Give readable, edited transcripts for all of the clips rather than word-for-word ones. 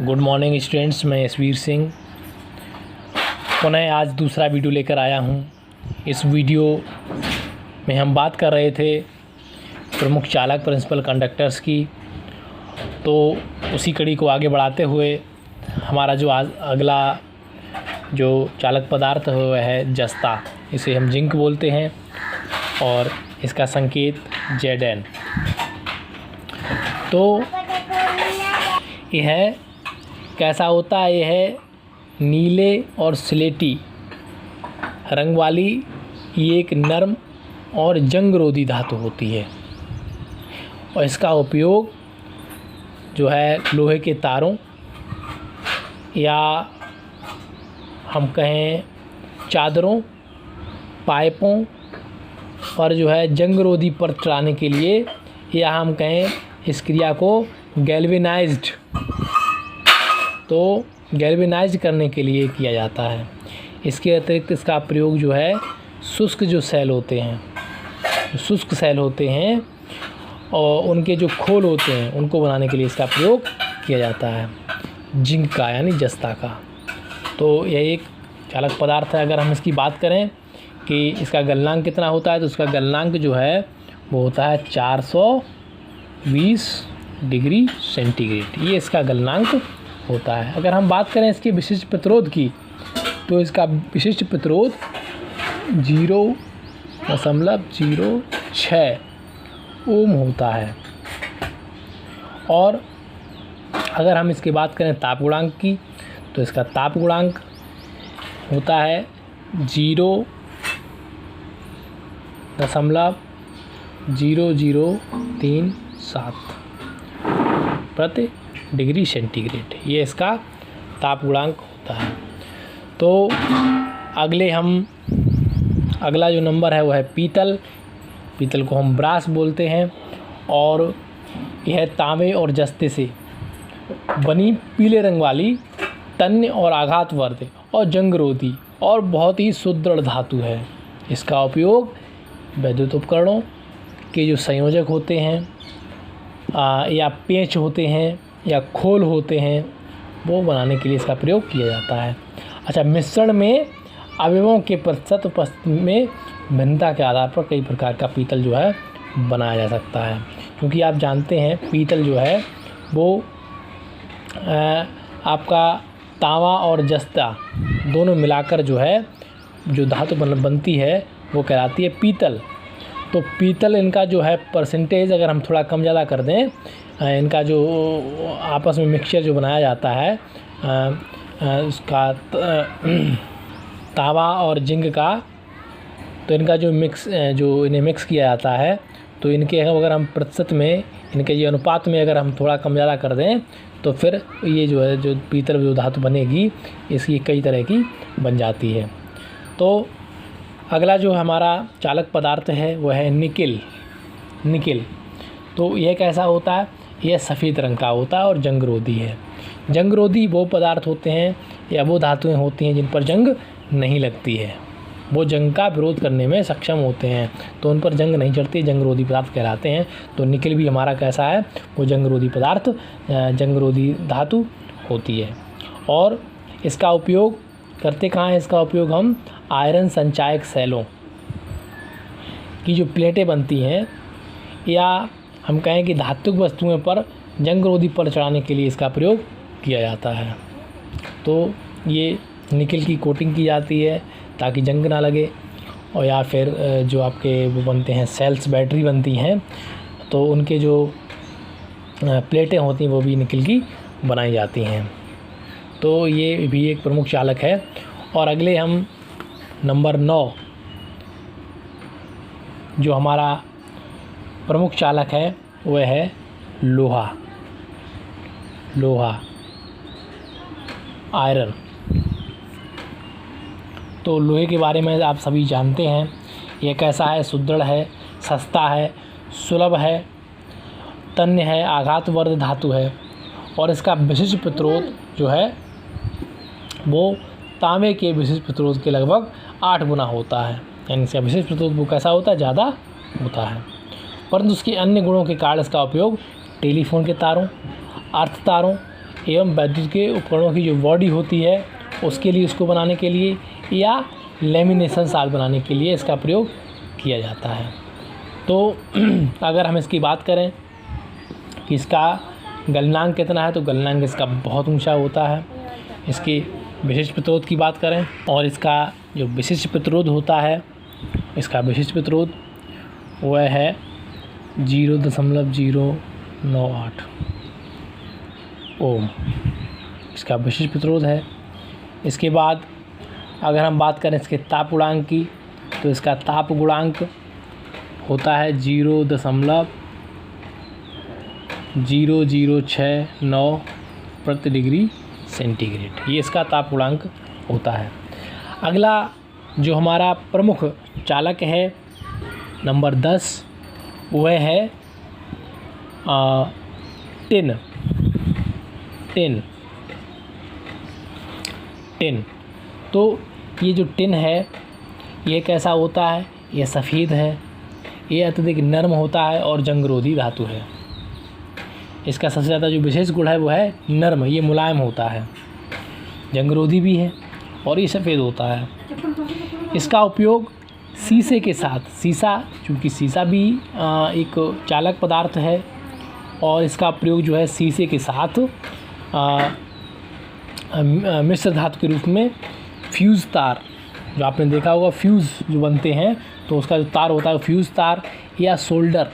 Good morning students, मैं यशवीर सिंह पुनः आज दूसरा वीडियो लेकर आया हूँ। इस वीडियो में हम बात कर रहे थे प्रमुख चालक प्रिंसिपल कंडक्टर्स की, तो उसी कड़ी को आगे बढ़ाते हुए हमारा जो आज अगला जो चालक पदार्थ है वह है जस्ता। इसे हम जिंक बोलते हैं और इसका संकेत Zn। तो यह कैसा होता है? यह है नीले और स्लेटी रंग वाली, ये एक नरम और जंगरोधी धातु होती है और इसका उपयोग जो है लोहे के तारों या हम कहें चादरों, पाइपों पर जो है जंगरोधी पर चढ़ाने के लिए, या हम कहें इस क्रिया को गैल्वेनाइज्ड, तो गैल्वेनाइज करने के लिए किया जाता है। इसके अतिरिक्त इसका प्रयोग जो है शुष्क जो सेल होते हैं और उनके जो खोल होते हैं उनको बनाने के लिए इसका प्रयोग किया जाता है, जिंक का यानी जस्ता का। तो यह एक चालक पदार्थ है। अगर हम इसकी बात करें कि इसका गलनांक कितना होता है, तो इसका गलनांक जो है वो होता है 420 डिग्री सेंटीग्रेड, ये इसका गलनांक होता है। अगर हम बात करें इसके विशिष्ट प्रतिरोध की, तो इसका विशिष्ट प्रतिरोध 0.06 ओम होता है। और अगर हम इसकी बात करें ताप गुणांक की, तो इसका ताप गुणांक होता है 0.0037 प्रति डिग्री सेंटीग्रेड, ये इसका ताप गुणांक होता है। तो अगला जो नंबर है वो है पीतल को हम ब्रास बोलते हैं, और यह तांबे और जस्ते से बनी पीले रंग वाली तन्य और आघातवर्ध और जंगरोधी और बहुत ही सुदृढ़ धातु है। इसका उपयोग विद्युत उपकरणों के जो संयोजक होते हैं या पेंच होते हैं या खोल होते हैं, वो बनाने के लिए इसका प्रयोग किया जाता है। अच्छा, मिश्रण में अवयवों के प्रतिशत उपस्थिति में भिन्नता के आधार पर कई प्रकार का पीतल जो है बनाया जा सकता है, क्योंकि आप जानते हैं पीतल जो है वो आपका तांबा और जस्ता दोनों मिलाकर जो है जो धातु बनती है वो कहलाती है पीतल। तो पीतल इनका जो है परसेंटेज अगर हम थोड़ा कम ज़्यादा कर दें, इनका जो आपस में मिक्सचर जो बनाया जाता है उसका तांबा और जिंक का, तो इनका जो इन्हें मिक्स किया जाता है, तो इनके अगर हम प्रतिशत में, इनके जो अनुपात में अगर हम थोड़ा कम ज़्यादा कर दें, तो फिर ये जो है जो पीतल जो धातु बनेगी इसकी कई तरह की बन जाती है। तो अगला जो हमारा चालक पदार्थ है वह है निकिल। तो यह कैसा होता है? यह सफ़ेद रंग का होता है और जंगरोधी है। जंगरोधी वो पदार्थ होते हैं या वो धातुएं होती हैं जिन पर जंग नहीं लगती है, वो जंग का विरोध करने में सक्षम होते हैं, तो उन पर जंग नहीं चढ़ती, जंगरोधी पदार्थ कहलाते हैं। तो निकिल भी हमारा कैसा है? वो जंगरोधी पदार्थ, जंगरोधी धातु होती है। और इसका उपयोग करते कहाँ हैं? इसका उपयोग हम आयरन संचायक सेलों की जो प्लेटें बनती हैं, या हम कहें कि धात्विक वस्तुओं पर जंगरोधी पर चढ़ाने के लिए इसका प्रयोग किया जाता है। तो ये निकिल की कोटिंग की जाती है ताकि जंग ना लगे, और या फिर जो आपके वो बनते हैं सेल्स, बैटरी बनती हैं, तो उनके जो प्लेटें होती हैं वो भी निकिल की बनाई जाती हैं। तो ये भी एक प्रमुख चालक है। और अगले हम नंबर 9 जो हमारा प्रमुख चालक है वह है लोहा आयरन। तो लोहे के बारे में आप सभी जानते हैं, यह कैसा है? सुदृढ़ है, सस्ता है, सुलभ है, तन्य है, आघातवर्ध धातु है, और इसका विशिष्ट प्रतिरोध जो है वो तांबे के विशिष्ट प्रतिरोध के लगभग 8 गुना होता है। यानी इसका विशिष्ट प्रतिरोध वो कैसा होता है? ज़्यादा होता है। परंतु उसके अन्य गुणों के कारण इसका उपयोग टेलीफोन के तारों, अर्थ तारों एवं वैद्युत के उपकरणों की जो बॉडी होती है उसके लिए, उसको बनाने के लिए, या लेमिनेशन साल बनाने के लिए इसका प्रयोग किया जाता है। तो अगर हम इसकी बात करें कि इसका गलनांक कितना है, तो गलनांक इसका बहुत ऊंचा होता है। इसकी विशिष्ट प्रतिरोध की बात करें और इसका जो विशिष्ट प्रतिरोध होता है, इसका विशिष्ट प्रतिरोध वह है 0.098 ओम, इसका विशिष्ट प्रतिरोध है। इसके बाद अगर हम बात करें इसके ताप गुणांक की, तो इसका ताप गुणांक होता है 0.0069 प्रति डिग्री सेंटीग्रेड। ये इसका ताप गुणांक होता है। अगला जो हमारा प्रमुख चालक है नंबर 10, वह है टिन। तो ये जो टिन है ये कैसा होता है, ये सफ़ेद है, ये अत्यधिक नर्म होता है और जंगरोधी धातु है। इसका सबसे ज़्यादा जो विशेष गुण है वो है नर्म, ये मुलायम होता है, जंगरोधी भी है और ये सफ़ेद होता है। इसका उपयोग शीशे के साथ, चूँकि शीशा भी एक चालक पदार्थ है और इसका प्रयोग जो है शीशे के साथ मिश्र धातु के रूप में फ्यूज़ तार, जो आपने देखा होगा फ्यूज़ जो बनते हैं तो उसका जो तार होता है फ्यूज़ तार, या सोल्डर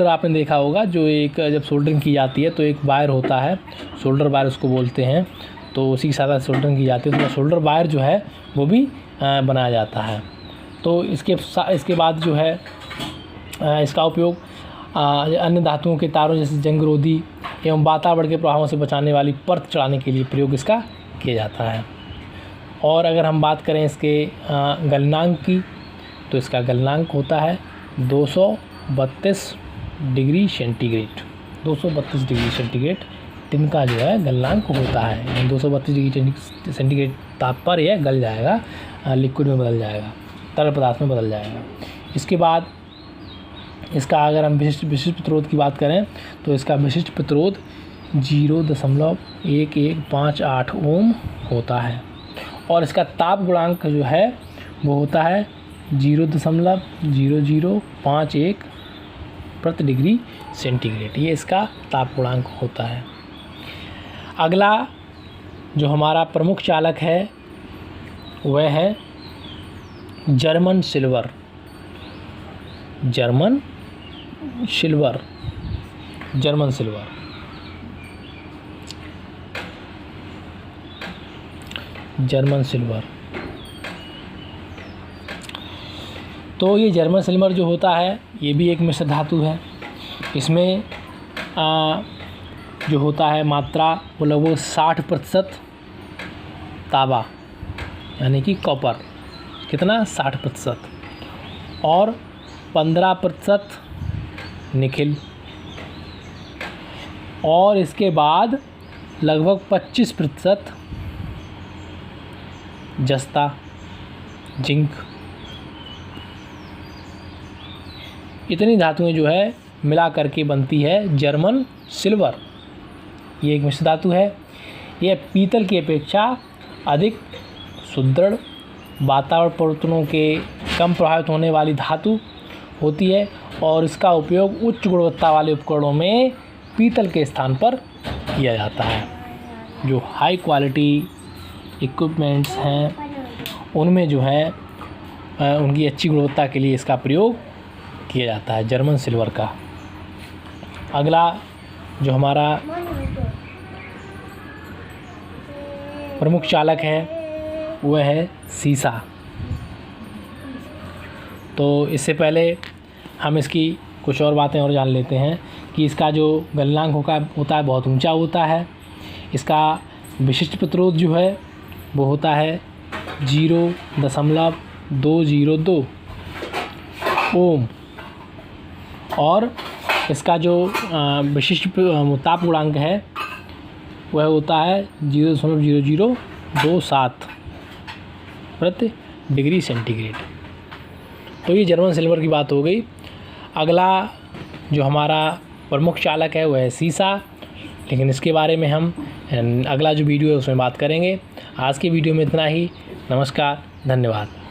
आपने देखा होगा, जो एक जब सोल्डरिंग की जाती है तो एक वायर होता है, सोल्डर वायर उसको बोलते हैं, तो उसी के साथ सोल्डरिंग की जाती है, तो सोल्डर वायर जो है वो भी बनाया जाता है। तो इसके बाद जो है इसका उपयोग अन्य धातुओं के तारों जैसे जंगरोधी एवं वातावरण के प्रभावों से बचाने वाली परत चढ़ाने के लिए प्रयोग इसका किया जाता है। और अगर हम बात करें इसके गलनांक की, तो इसका गलनांक होता है 232 degree centigrade. 232 degree centigrade tin का जो है गलनांक होता है। 232 डिग्री सेंटीग्रेड ताप पर यह गल जाएगा, लिक्विड में बदल जाएगा, तरल पदार्थ में बदल जाएगा। इसके बाद इसका अगर हम विशिष्ट प्रतिरोध की बात करें, तो इसका विशिष्ट प्रतिरोध 0.1158 ओम होता है और इसका ताप गुणांक जो है वो होता है 0.0051 प्रति डिग्री सेंटीग्रेड। ये इसका ताप गुणांक होता है। अगला जो हमारा प्रमुख चालक है वह है जर्मन सिल्वर। German silver. तो ये जर्मन सिल्वर जो होता है ये भी एक मिश्र धातु है। इसमें जो होता है मात्रा वो लगभग 60% तांबा यानी कि कॉपर, कितना 60%, और 15% निकिल, और इसके बाद लगभग 25% जस्ता, जिंक। इतनी धातुएं जो है मिला करके बनती है जर्मन सिल्वर। ये एक मिश्र धातु है। यह पीतल की अपेक्षा अधिक सुदृढ़, वातावरण परिवर्तनों के कम प्रभावित होने वाली धातु होती है और इसका उपयोग उच्च गुणवत्ता वाले उपकरणों में पीतल के स्थान पर किया जाता है। जो हाई क्वालिटी इक्विपमेंट्स हैं उनमें जो है उनकी अच्छी गुणवत्ता के लिए इसका प्रयोग किया जाता है, जर्मन सिल्वर का। अगला जो हमारा प्रमुख चालक है वह है सीसा। तो इससे पहले हम इसकी कुछ और बातें और जान लेते हैं कि इसका जो गलनांक होता है बहुत ऊंचा होता है। इसका विशिष्ट प्रतिरोध जो है वो होता है 0.202 ओम, और इसका जो विशिष्ट ताप गुणांक है वह होता है 0.0027 प्रति डिग्री सेंटीग्रेड। तो ये जर्मन सिल्वर की बात हो गई। अगला जो हमारा प्रमुख चालक है वह है सीसा। लेकिन इसके बारे में हम अगला जो वीडियो है उसमें बात करेंगे। आज की वीडियो में इतना ही। नमस्कार, धन्यवाद।